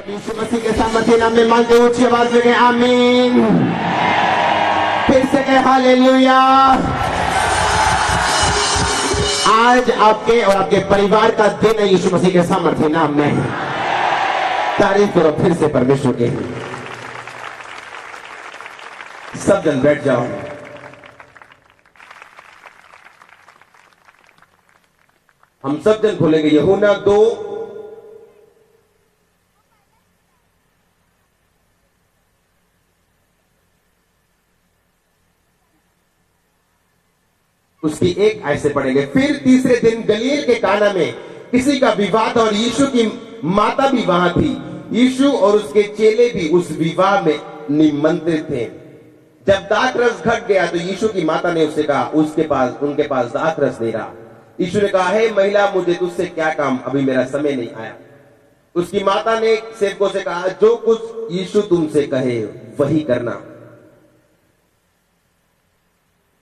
यीशु मसीह के सामर्थ्य नाम में मांगते ऊंची आवाज में आमीन। फिर से कहे हालेलुया। आज आपके और आपके परिवार का दिन है यीशु मसीह के सामर्थ्य नाम में। तारीफ करो फिर से परमेश्वर के। सब जन बैठ जाओ। हम सब जन खोलेंगे यूहन्ना 2 उसकी एक आयत से पढ़ेंगे। फिर तीसरे दिन गलील के काना में किसी का विवाह था और यीशु की माता भी वहां थी। यीशु और उसके चेले भी उस विवाह में निमंत्रित थे। जब दाखरस घट गया तो यीशु की माता ने उससे कहा, उनके पास दाखरस नहीं रहा। यीशु ने कहा, हे महिला, मुझे तुझसे क्या काम, अभी मेरा समय नहीं आया। उसकी माता ने सेवकों से कहा, जो कुछ यीशु तुमसे कहे वही करना।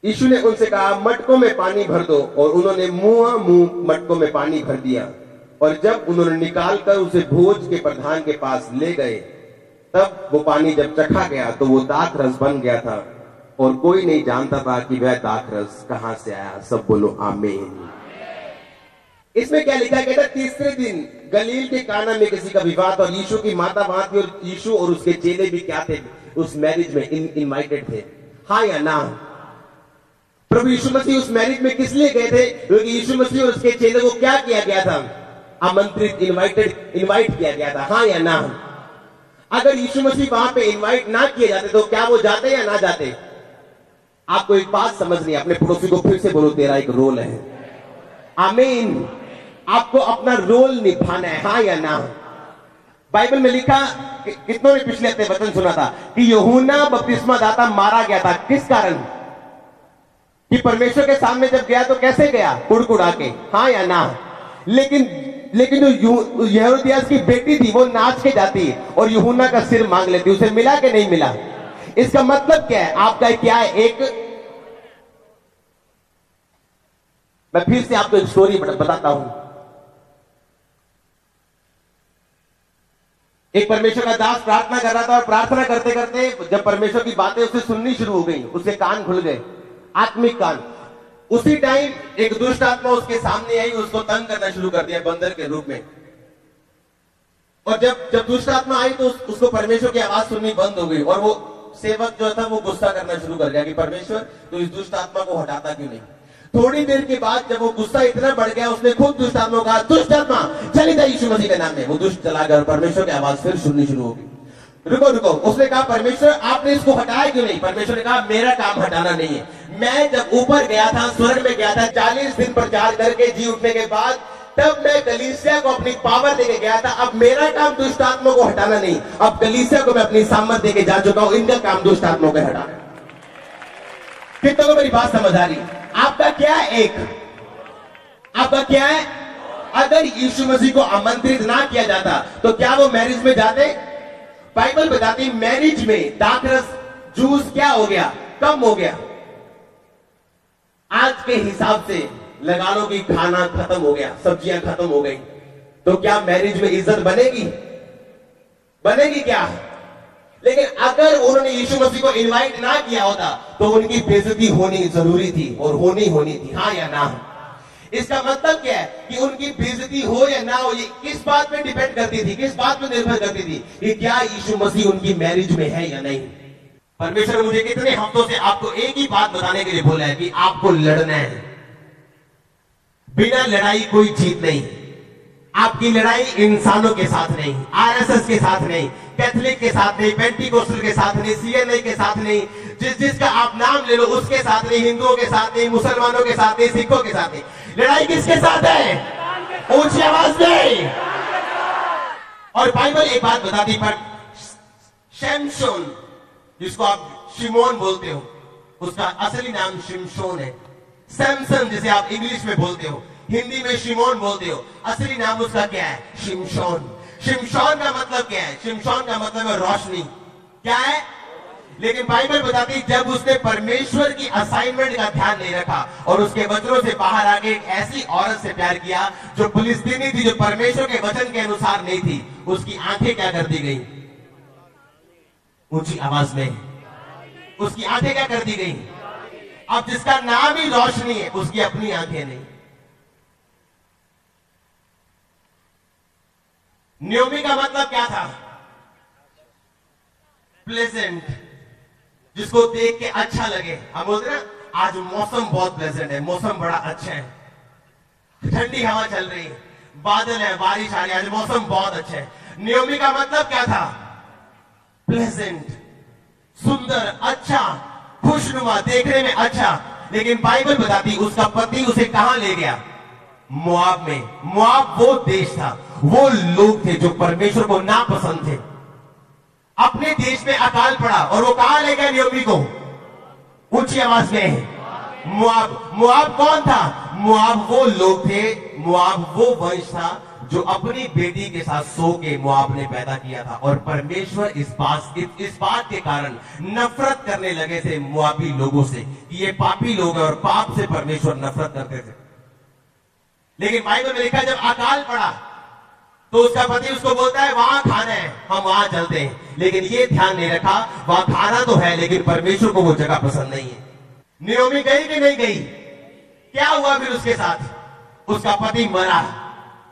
यीशु ने उनसे कहा, मटकों में पानी भर दो, और उन्होंने मुंह मटकों में पानी भर दिया। और जब उन्होंने निकालकर उसे भोज के प्रधान के पास ले गए, तब वो पानी जब चखा गया तो वो दाखरस बन गया था, और कोई नहीं जानता था कि वह दाखरस कहां से आया। सब बोलो आमीन। इसमें क्या लिखा गया था? तीसरे दिन गलील के काना में किसी का विवाह था और यीशु की माता वहां थी, और यीशु और उसके चेले भी क्या थे? उस मैरिज में इनवाइटेड थे। हाँ या ना? प्रभु यीशु मसीह उस मैरिज में किस लिए गए थे? क्योंकि यीशु मसीह और उसके चेले को क्या किया गया था? आमंत्रित, इनवाइट किया गया था। हाँ या ना? अगर यीशु मसीह वहां पे इनवाइट ना किए जाते तो क्या वो जाते या ना जाते? आपको एक बात समझनी है। अपने पड़ोसी को फिर से बोलो, तेरा एक रोल है। आमीन। आपको अपना रोल निभाना है। हाँ या ना? बाइबल में लिखा, कितनों ने पिछले हफ्ते वचन सुना था कि यूहन्ना बपतिस्मा दाता मारा गया था। किस कारण? कि परमेश्वर के सामने जब गया तो कैसे गया? कुड़कुड़ा के। हाँ या ना? लेकिन जो हेरोदियास की बेटी थी वो नाच के जाती और यूहन्ना का सिर मांग लेती। उसे मिला कि नहीं मिला? इसका मतलब क्या है? आपका क्या है? मैं फिर से आपको एक स्टोरी बताता हूं। एक परमेश्वर का दास प्रार्थना कर रहा था, और प्रार्थना करते करते जब परमेश्वर की बातें उसे सुननी शुरू हो गई, उसके कान खुल गए, आत्मिक कान। उसी टाइम एक दुष्ट आत्मा उसके सामने आई, उसको तंग करना शुरू कर दिया बंदर के रूप में। और जब दुष्ट आत्मा आई तो उसको परमेश्वर की आवाज सुननी बंद हो गई, और वो सेवक जो था वो गुस्सा करना शुरू कर दिया कि परमेश्वर तो इस दुष्ट आत्मा को हटाता क्यों नहीं? थोड़ी देर के बाद जब वो गुस्सा इतना बढ़ गया, उसने खुद दुष्ट आत्मा को कहा, दुष्ट आत्मा चली जा यीशु मसीह के नाम में। वो दुष्ट चला गया और परमेश्वर की आवाज फिर सुननी शुरू हो गई। रुको। उसने कहा, परमेश्वर आपने इसको हटाया क्यों नहीं? परमेश्वर ने कहा, मेरा काम हटाना नहीं है। मैं जब ऊपर गया था, स्वर्ग में गया था, 40 दिन प्रचार करके जी उठने के बाद, तब मैं कलीसिया को अपनी पावर देके गया था। अब मेरा काम दुष्ट आत्मा को हटाना नहीं, अब कलीसिया को मैं अपनी सामर्थ देके जा चुका हूं। इनका काम दुष्ट आत्मा को हटाना। कितनों को मेरी बात समझ आ रही? आपका क्या है? आपका क्या है? अगर यीशु मसीह को आमंत्रित ना किया जाता तो क्या वो मैरिज में जाते? बाइबल बताती मैरिज में दाखरस जूस क्या हो गया? कम हो गया। आज के हिसाब से लगा लो कि खाना खत्म हो गया, सब्जियां खत्म हो गई, तो क्या मैरिज में इज्जत बनेगी? बनेगी क्या? लेकिन अगर उन्होंने यीशु मसीह को इनवाइट ना किया होता तो उनकी बेइज्जती होनी जरूरी थी और होनी थी। हाँ या ना? इसका मतलब क्या है कि उनकी बेइज्जती हो या ना हो, ये किस बात पे डिपेंड करती थी? किस बात पे निर्भर करती थी कि क्या यीशु मसीह उनकी मैरिज में है या नहीं? परमेश्वर ने मुझे कितने हफ्तों से आपको एक ही बात बताने के लिए बोला है कि आपको लड़ना है। बिना लड़ाई कोई जीत नहीं। आपकी लड़ाई इंसानों के साथ नहीं, आरएसएस के साथ नहीं, कैथोलिक के साथ नहीं, पेंटिकोस्टल के साथ नहीं, सीएनए के साथ नहीं, जिसका आप नाम ले लो उसके साथ नहीं, हिंदुओं के साथ नहीं, मुसलमानों के साथ नहीं, सिखों के साथ नहीं। लड़ाई किसके साथ है? ऊंची आवाज में। और बाइबल एक बात बताती, पर शमशोन, जिसको आप शिमोन बोलते हो, उसका असली नाम शिमशोन है। सैमसन जिसे आप इंग्लिश में बोलते हो, हिंदी में शिमोन बोलते हो, असली नाम उसका क्या है? शिमशोन। शिमशोन का मतलब क्या है? शिमशोन का मतलब है रोशनी। क्या है? लेकिन बाइबल बताती जब उसने परमेश्वर की असाइनमेंट का ध्यान नहीं रखा और उसके वचनों से बाहर आके एक ऐसी औरत से प्यार किया जो फिलिस्तीनी थी, जो परमेश्वर के वचन के अनुसार नहीं थी, उसकी आंखें क्या कर दी गई? ऊंची आवाज में, उसकी आंखें क्या कर दी गई? अब जिसका नाम ही रोशनी है, उसकी अपनी आंखें नहीं। न्योमी का मतलब क्या था? प्लेजेंट, जिसको देख के अच्छा लगे। हम बोलते ना आज मौसम बहुत प्लेजेंट है, मौसम बड़ा अच्छा है, ठंडी हवा चल रही है, बादल है, बारिश आ रही है, आज मौसम बहुत अच्छा है। न्योमी का मतलब क्या था? प्लेजेंट, सुंदर, अच्छा, खुशनुमा, देखने में अच्छा। लेकिन बाइबल बताती उसका पति उसे कहां ले गया? मोआब में। मोआब वो देश था, वो लोग थे जो परमेश्वर को नापसंद थे। अपने देश में अकाल पड़ा और वो कहां ले गया न्योमी को? ऊंची आवाज में, मोआब। मोआब कौन था? मोआब वो लोग थे, मोआब वो वंश था जो अपनी बेटी के साथ सो के मोआब ने पैदा किया था। और परमेश्वर इस बात के कारण नफरत करने लगे थे मोआबी लोगों से कि ये पापी लोग हैं, और पाप से परमेश्वर नफरत करते थे। लेकिन बाइबल में लिखा जब अकाल पड़ा तो उसका पति उसको बोलता है वहां खाना है, हम वहां चलते हैं। लेकिन ये ध्यान नहीं रखा वहां खाना तो है, लेकिन परमेश्वर को वो जगह पसंद नहीं है। नियोमी गई कि नहीं गई? क्या हुआ फिर उसके साथ? उसका पति मरा,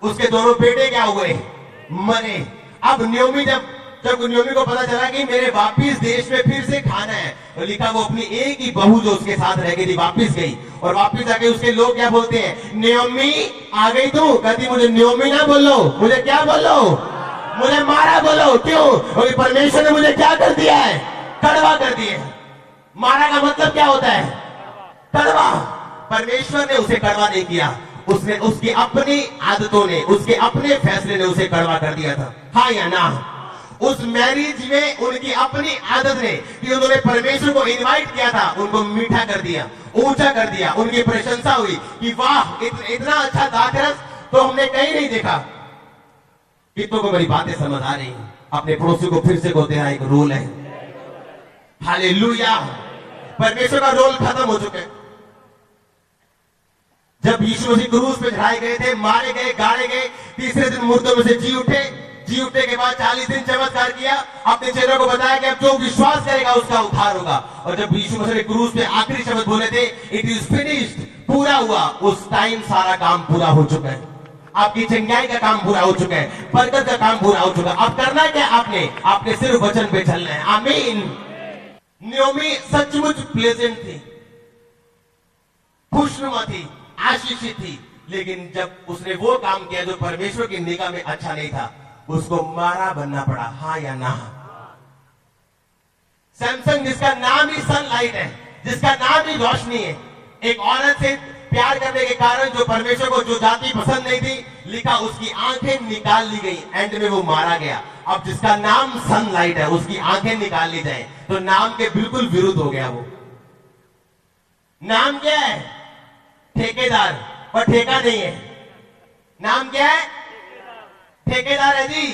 उसके दोनों बेटे क्या हुए? मरे। अब नियोमी जब नियोमी को पता चला कि मेरे वापिस देश में फिर से खाना है, तो लिखा वो अपनी एक ही बहू जो उसके साथ रह गई थी वापिस गई, और वापिस आके उसके लोग क्या बोलते हैं? नियोमी आ गई तू? कहती मुझे नियोमी ना बोलो, मुझे क्या बोलो? मुझे मारा बोलो। क्यों? क्योंकि परमेश्वर ने मुझे क्या कर दिया है? कड़वा कर दिया है। मारा का मतलब क्या होता है? कड़वा। परमेश्वर ने उसे कड़वा नहीं किया, उसने उसकी अपनी आदतों ने, उसके अपने फैसले ने उसे कड़वा कर दिया था। हाँ या ना? उस मैरिज में उनकी अपनी आदत ने कि उन्होंने परमेश्वर को इनवाइट किया था, उनको मीठा कर दिया, ऊंचा कर दिया, उनकी प्रशंसा हुई कि वाह इतना अच्छा दाखरस तो हमने कहीं नहीं देखा। कितनों को मेरी बातें समझ आ रही हैं? अपने पड़ोसी को फिर से बोलते हैं एक रोल है। हालेलुया। परमेश्वर का रोल खत्म हो चुका है। जब यीशु मसीह क्रूस पे चढ़ाए गए थे, मारे गए, गाड़े गए, तीसरे दिन मुर्दों में से जी उठे के बाद 40 दिन चमत्कार किया, अपने चेलों को बताया कि अब जो विश्वास करेगा उसका उद्धार होगा। और जब यीशु मसीह ने क्रूस पे आखिरी शब्द बोले थे, इट इज फिनिश्ड, पूरा हुआ, उस टाइम सारा काम पूरा हो चुका है। आपकी चंगाई का काम पूरा हो चुका है, बरकत का काम पूरा हो चुका है। अब करना क्या? आपने सिर्फ वचन पे चलना है। आमीन। नियोमी सचमुच प्लेजेंट थी, खुशनुमा थी, आशीषित थी, लेकिन जब उसने वो काम किया जो परमेश्वर की निगाह में अच्छा नहीं था, उसको मारा बनना पड़ा। हाँ या ना? सैमसंग जिसका नाम ही सनलाइट है, जिसका नाम ही रोशनी है, एक औरत से प्यार करने के कारण जो परमेश्वर को जो जाति पसंद नहीं थी, लिखा उसकी आंखें निकाल ली गई, एंड में वो मारा गया। अब जिसका नाम सनलाइट है उसकी आंखें निकाल ली जाए तो नाम के बिल्कुल विरुद्ध हो गया। वो नाम क्या है? ठेकेदार, पर ठेका नहीं है। नाम क्या है? ठेकेदार है जी,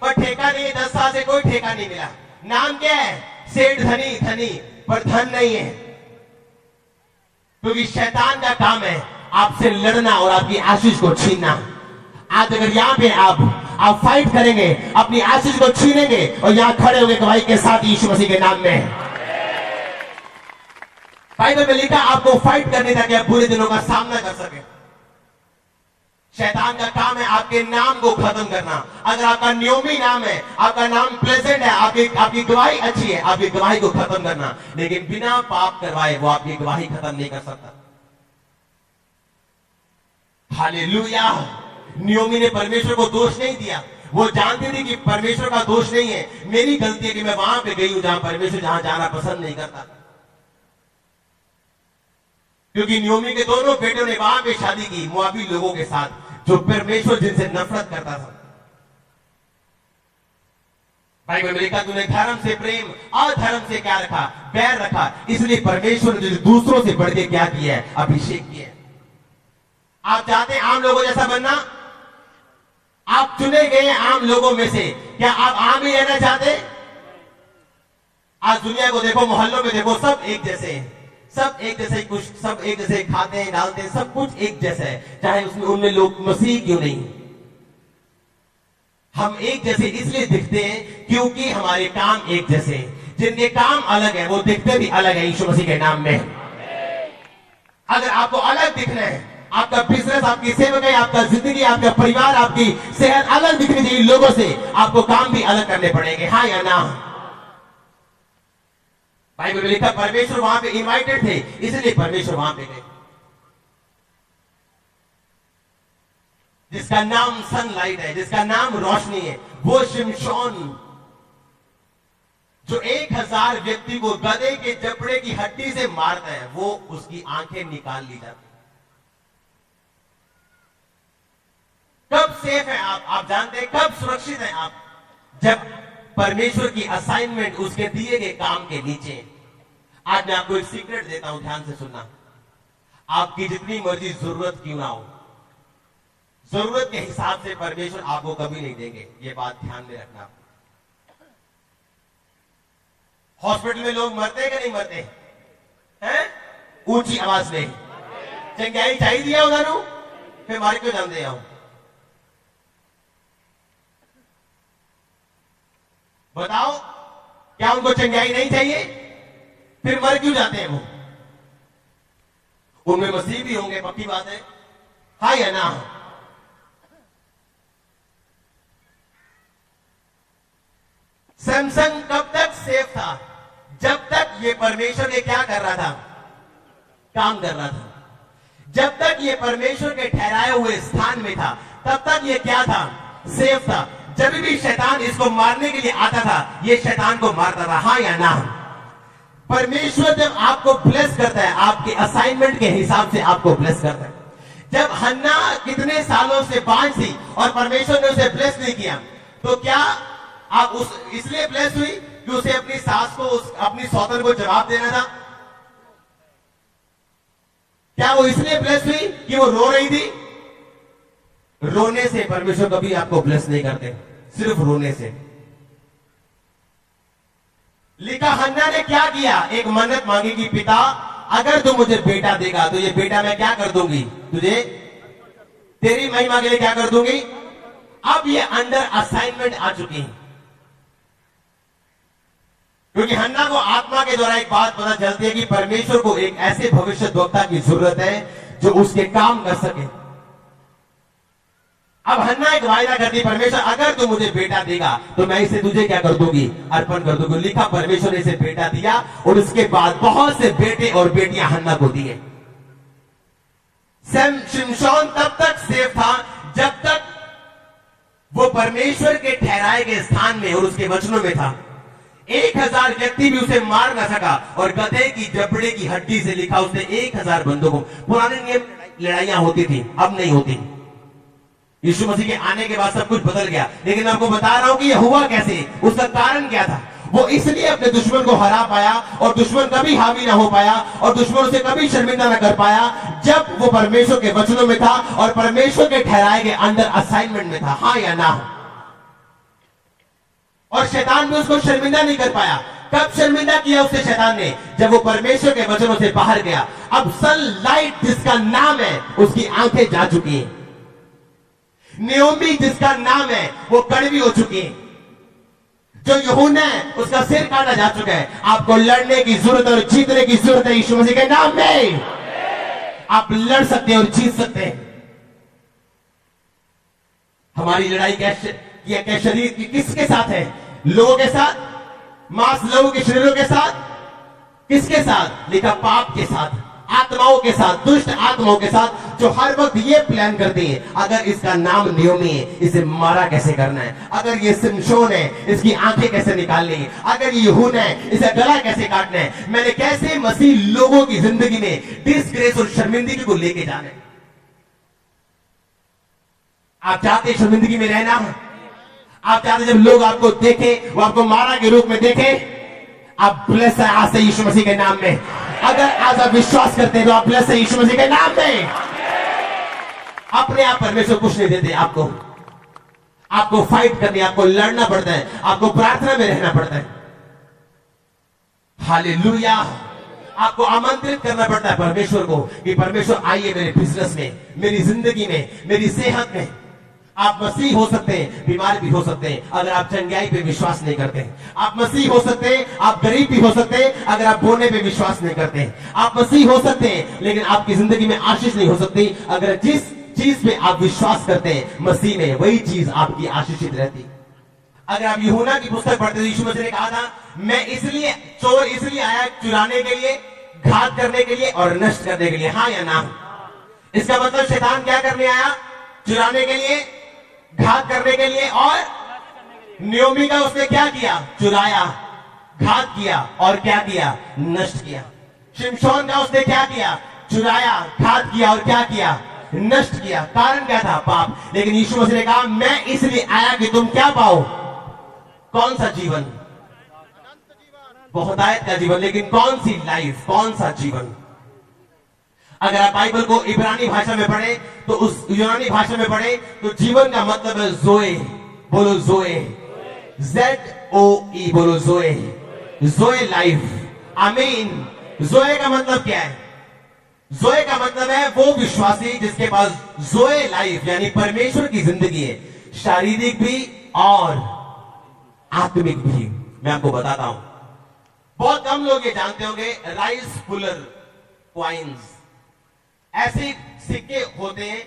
पर ठेका नहीं है। 10 साल से कोई ठेका नहीं मिला। नाम क्या है? सेठ, धनी, पर धन नहीं है। क्योंकि शैतान का काम है आपसे लड़ना और आपकी आशीष को छीनना। आज अगर यहाँ पे आप फाइट करेंगे, अपनी आशीष को छीनेंगे और यहाँ खड़े होंगे गवाही के साथ यीशु मसीह के नाम में। बाइबल में लिखा आपको फाइट करने ताकि आप बुरे दिनों का सामना कर सके। शैतान का काम है आपके नाम को खत्म करना। अगर आपका नियोमी नाम है, आपका नाम प्लेजेंट है, आपकी गवाही अच्छी है, आपकी गवाही को खत्म करना। लेकिन बिना पाप करवाए वो आपकी गवाही खत्म नहीं कर सकता। हालेलुया। नियोमी ने परमेश्वर को दोष नहीं दिया। वो जानती थी कि परमेश्वर का दोष नहीं है, मेरी गलती है कि मैं वहां पे गई हूं जहां परमेश्वर जाना पसंद नहीं करता। क्योंकि नियोमी के दोनों बेटों ने वहां पे शादी की मोआबी लोगों के साथ, जो परमेश्वर जिनसे नफरत करता था। बाइबल में लिखा तूने धर्म से प्रेम, अधर्म से क्या रखा? बैर रखा। इसलिए परमेश्वर ने दूसरों से बढ़ के क्या किया है? अभिषेक किया है। आप चाहते हैं आम लोगों जैसा बनना? आप चुने गए आम लोगों में से क्या आप आम ही रहना चाहते? आज दुनिया को देखो, मोहल्लों में देखो, सब एक जैसे हैं, सब एक जैसे, कुछ सब एक जैसे खाते हैं, डालते हैं, सब कुछ एक जैसा है, चाहे उसमें उनमें लोग मसीह क्यों नहीं। हम एक जैसे इसलिए दिखते हैं क्योंकि हमारे काम एक जैसे हैं। जिनके काम अलग है वो दिखते भी अलग है यीशु मसीह के नाम में। अगर आपको अलग दिखना है, आपका बिजनेस, आपकी सेवकाई, आपका जिंदगी, आपका परिवार, आपकी सेहत अलग दिखनी चाहिए लोगों से, आपको काम भी अलग करने पड़ेंगे, हाँ या ना। बाइबल में लिखा परमेश्वर वहां पे इनवाइटेड थे, इसलिए परमेश्वर वहां पे गए। जिसका नाम सनलाइट है, जिसका नाम रोशनी है, वो शिमशोन जो 1000 व्यक्ति को गधे के जबड़े की हड्डी से मारता है, वो उसकी आंखें निकाल ली जाती। कब सेफ है आप जानते हैं, कब सुरक्षित है आप? जब परमेश्वर की असाइनमेंट उसके दिए गए काम के नीचे। आज मैं आपको एक सीक्रेट देता हूं, ध्यान से सुनना। आपकी जितनी मर्जी जरूरत क्यों ना हो, जरूरत के हिसाब से परमेश्वर आपको कभी नहीं देंगे, ये बात ध्यान में रखना। हॉस्पिटल में लोग मरते हैं कि नहीं मरते हैं? ऊंची आवाज में चंगाई चाहिए उन्होंने, फिर मारे क्यों जानते हैं? बताओ, क्या उनको चंगाई नहीं चाहिए? फिर मर क्यों जाते हैं वो? उनमें मसीह भी होंगे, पक्की बात है, हाँ या ना? सैमसंग कब तक सेफ था? जब तक ये परमेश्वर के क्या कर रहा था? काम कर रहा था। जब तक ये परमेश्वर के ठहराए हुए स्थान में था, तब तक ये क्या था? सेफ था। जब भी शैतान इसको मारने के लिए आता था, ये शैतान को मारता था, हाँ या ना? परमेश्वर जब आपको ब्लेस करता है, आपके असाइनमेंट के हिसाब से आपको ब्लेस करता है। जब हन्ना कितने सालों से बांझ थी और परमेश्वर ने उसे ब्लेस नहीं किया, तो क्या आप उस इसलिए ब्लेस हुई कि उसे अपनी सास को, अपनी सौतन को जवाब देना था? क्या वो इसलिए ब्लेस हुई कि वो रो रही थी? रोने से परमेश्वर कभी आपको ब्लेस नहीं करते, सिर्फ रोने से। लिखा, हन्ना ने क्या किया? एक मन्नत मांगी कि पिता, अगर तू मुझे बेटा देगा तो ये बेटा मैं क्या कर दूंगी? तुझे तेरी महिमा के लिए क्या कर दूंगी? अब ये अंडर असाइनमेंट आ चुकी है, क्योंकि हन्ना को आत्मा के द्वारा एक बात पता चलती है कि परमेश्वर को एक ऐसे भविष्यद्वक्ता की जरूरत है जो उसके काम कर सके। अब हन्ना एक वायदा करती, परमेश्वर अगर तू मुझे बेटा देगा तो मैं इसे तुझे क्या कर दूंगी? अर्पण कर दूंगी। लिखा, परमेश्वर ने इसे बेटा दिया और उसके बाद बहुत से बेटे और बेटियां हन्ना को दिए। शिमशोन तब तक सेफ था जब तक वो परमेश्वर के ठहराए गए स्थान में और उसके वचनों में था। 1000 व्यक्ति भी उसे मार ना सका, और गधे की जबड़े की हड्डी से लिखा, उसने 1000 बंदों को। पुराने नियम लड़ाइयां होती थी, अब नहीं होती। यीशु मसीह के आने के बाद सब कुछ बदल गया, लेकिन मैं आपको बता रहा हूं कि यह हुआ कैसे, उसका कारण क्या था। वो इसलिए अपने दुश्मन को हरा पाया और दुश्मन कभी हावी ना हो पाया और दुश्मन उसे कभी शर्मिंदा ना कर पाया, जब वो परमेश्वर के वचनों में था और परमेश्वर के ठहराए गए अंडर असाइनमेंट में था, हाँ या ना? और शैतान भी उसको शर्मिंदा नहीं कर पाया। कब शर्मिंदा किया उसे शैतान ने? जब वो परमेश्वर के वचनों से बाहर गया। अब सनलाइट जिसका नाम है, उसकी आंखें जा चुकी हैं। नियोमी जिसका नाम है, वो कड़वी हो चुकी है। जो यूहन्ना है, उसका सिर काटा जा चुका है। आपको लड़ने की जरूरत और जीतने की जरूरत है यीशु मसीह के नाम में। आप लड़ सकते हैं और जीत सकते हैं। हमारी लड़ाई क्या शरीर की किसके साथ है? लोगों के साथ, मांस लोगों के शरीरों के साथ। किसके साथ? लिखा, पाप के साथ, आत्माओं के साथ, दुष्ट आत्माओं के साथ, जो हर वक्त ये प्लान करती है, अगर इसका नाम नियोमी है, इसे मारा कैसे करना है। अगर ये शिमशोन है, इसकी आंखें कैसे निकालनी है। अगर ये यूहन्ना है, इसे गला कैसे काटना है। मैंने कैसे मसीह लोगों की जिंदगी में डिसग्रेस और शर्मिंदगी को लेके जाना है। आप चाहते शर्मिंदगी में रहना? आप चाहते जब लोग आपको देखे, वो आपको मारा के रूप में देखे? आप ब्लेस है आज से यीशु मसीह के नाम में। अगर आज आप विश्वास करते हैं तो आप ब्लेस है यीशु मसीह के नाम में। अपने आप परमेश्वर कुछ नहीं देते आपको फाइट करनी, आपको लड़ना पड़ता है, आपको प्रार्थना में रहना पड़ता है। हालेलुया। आपको आमंत्रित करना पड़ता है परमेश्वर को कि परमेश्वर आइए मेरे बिजनेस में, मेरी जिंदगी में, मेरी सेहत में। आप मसीह हो सकते हैं, बीमार भी हो सकते हैं अगर आप चंगाई पे विश्वास नहीं करते हैं। आप मसीह हो सकते हैं, आप गरीब भी हो सकते हैं अगर आप बोने पे विश्वास नहीं करते हैं। आप मसीह हो सकते हैं लेकिन आपकी जिंदगी में आशीष नहीं हो सकती अगर जिस चीज पे आप विश्वास करते हैं मसीह में, वही चीज आपकी आशीषित रहती। अगर आप यूहन्ना की पुस्तक पढ़ते तो यीशु मसीह ने कहा था, मैं इसलिए चोर इसलिए आया चुराने के लिए, घात करने के लिए और नष्ट करने के लिए। हाँ या ना? इसका मतलब शैतान क्या करने आया? चुराने के लिए, घात करने के लिए और नियोमी का उसने क्या किया? चुराया, घात किया और क्या किया? नष्ट किया। शिमशोन का उसने क्या किया? चुराया, घात किया और क्या किया? नष्ट किया। कारण क्या था? पाप। लेकिन यीशु मसीह ने कहा, मैं इसलिए आया कि तुम क्या पाओ? कौन सा जीवन? बहुतायत का जीवन। लेकिन कौन सी लाइफ? कौन सा जीवन? अगर आप बाइबल को इब्रानी भाषा में पढ़े तो उस यूनानी भाषा में पढ़े तो जीवन का मतलब है जोए। बोलो जोए, ZOE, बोलो जोए, जोए लाइफ। आमीन। जोए का मतलब क्या है? जोए का मतलब है वो विश्वासी जिसके पास जोए लाइफ यानी परमेश्वर की जिंदगी है, शारीरिक भी और आत्मिक भी। मैं आपको बताता हूं, बहुत कम लोग ये जानते होंगे, राइस पुलर कॉइन्स ऐसे सिक्के होते हैं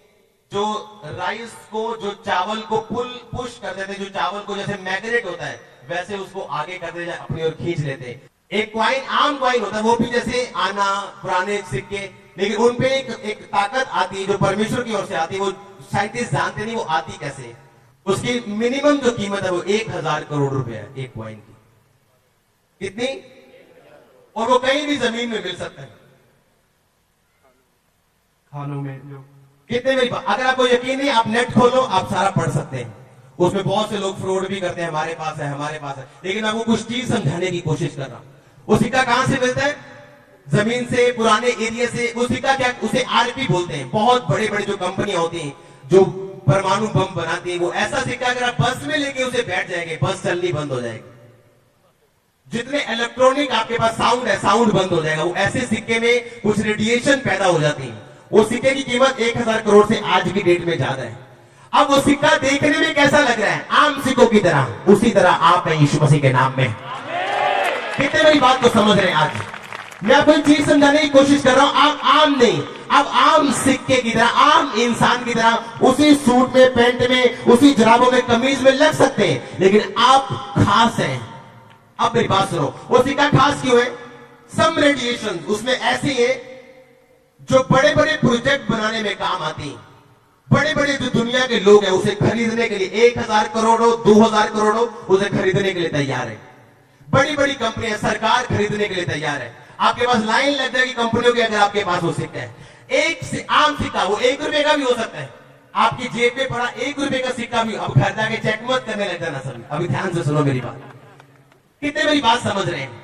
जो राइस को, जो चावल को पुश कर देते, जो चावल को जैसे मैग्नेट होता है वैसे उसको आगे कर देते, अपनी ओर खींच लेते हैं। एक कॉइन, आम कॉइन होता है, वो भी जैसे आना, पुराने सिक्के, लेकिन उनपे एक ताकत आती है जो परमेश्वर की ओर से आती है। वो साइंटिस्ट जानते नहीं वो आती कैसे। उसकी मिनिमम जो कीमत है वो 1000 करोड़ रुपए है एक कॉइन की। कितनी? और वो कहीं भी जमीन में मिल सकता है, खानों में जो कितने में। अगर आपको यकीन नहीं, आप नेट खोलो, आप सारा पढ़ सकते हैं। उसमें बहुत से लोग फ्रॉड भी करते हैं, हमारे पास है, हमारे पास है। लेकिन आपको कुछ चीज समझाने की कोशिश कर रहा हूं। वो सिक्का कहां से मिलता है? जमीन से, पुराने एरिया से। वो सिक्का क्या? उसे आरपी बोलते हैं। बहुत बड़े बड़े जो कंपनियां होती हैं जो परमाणु बम बनाती है, वो ऐसा सिक्का अगर आप बस में लेके उसे बैठ जाएंगे, बस चलनी बंद हो जाएगी। जितने इलेक्ट्रॉनिक आपके पास साउंड है, साउंड बंद हो जाएगा। वो ऐसे सिक्के में कुछ रेडिएशन पैदा हो जाती है। वो सिक्के की कीमत 1000 करोड़ से आज की डेट में ज्यादा है। अब वो सिक्का देखने में कैसा लग रहा है? आम सिक्कों की तरह। उसी तरह आप हैं यीशु मसीह के नाम में। कितने मेरी बात को समझ रहे हैं? आज मैं आपको एक चीज समझाने की कोशिश कर रहा हूं। आप आम नहीं, आप आम सिक्के की तरह, आम इंसान की तरह उसी सूट में, पैंट में, उसी जुराबों में, कमीज में लग सकते हैं, लेकिन आप खास हैं। अब मेरी बात सुनो, वो सिक्का खास क्यों है? सम रेडिएशन उसमें ऐसी है जो बड़े बड़े प्रोजेक्ट बनाने में काम आती है। बड़े बड़े जो दुनिया के लोग हैं उसे खरीदने के लिए 1000 करोड़ हो, 2000 करोड़ हो, उसे खरीदने के लिए तैयार है। बड़ी बड़ी कंपनियां, सरकार खरीदने के लिए तैयार है। आपके पास लाइन लग जाएगी कंपनियों की अगर आपके पास वो सिक्का है। एक आम सिक्का, वो 1 रुपए का भी हो सकता है। आपकी जेब में पड़ा 1 रुपए का सिक्का भी, अब घर जाके चेक मत करने लग जाना सभी। अभी ध्यान से सुनो मेरी बात। कितने मेरी बात समझ रहे हैं?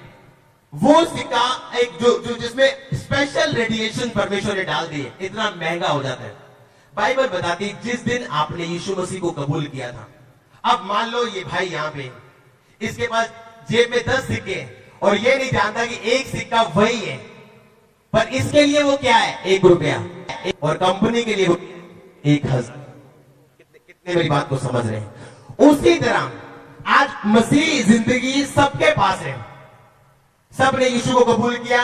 वो सिक्का एक जो जिसमें स्पेशल रेडिएशन परमेश्वर ने डाल दिए, इतना महंगा हो जाता है। बाइबल बताती जिस दिन आपने यीशु मसीह को कबूल किया था, अब मान लो ये भाई यहां पे, इसके पास जेब में 10 सिक्के हैं और ये नहीं जानता कि एक सिक्का वही है, पर इसके लिए वो क्या है? 1 रुपया, और कंपनी के लिए वो 1000। कितने मेरी बात को समझ रहे हैं? उसी तरह आज मसीह जिंदगी सबके पास है। सबने यीशु को कबूल किया,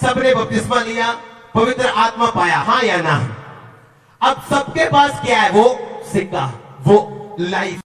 सबने बपतिस्मा लिया, पवित्र आत्मा पाया। हाँ या ना? अब सबके पास क्या है? वो सिक्का, वो लाइफ।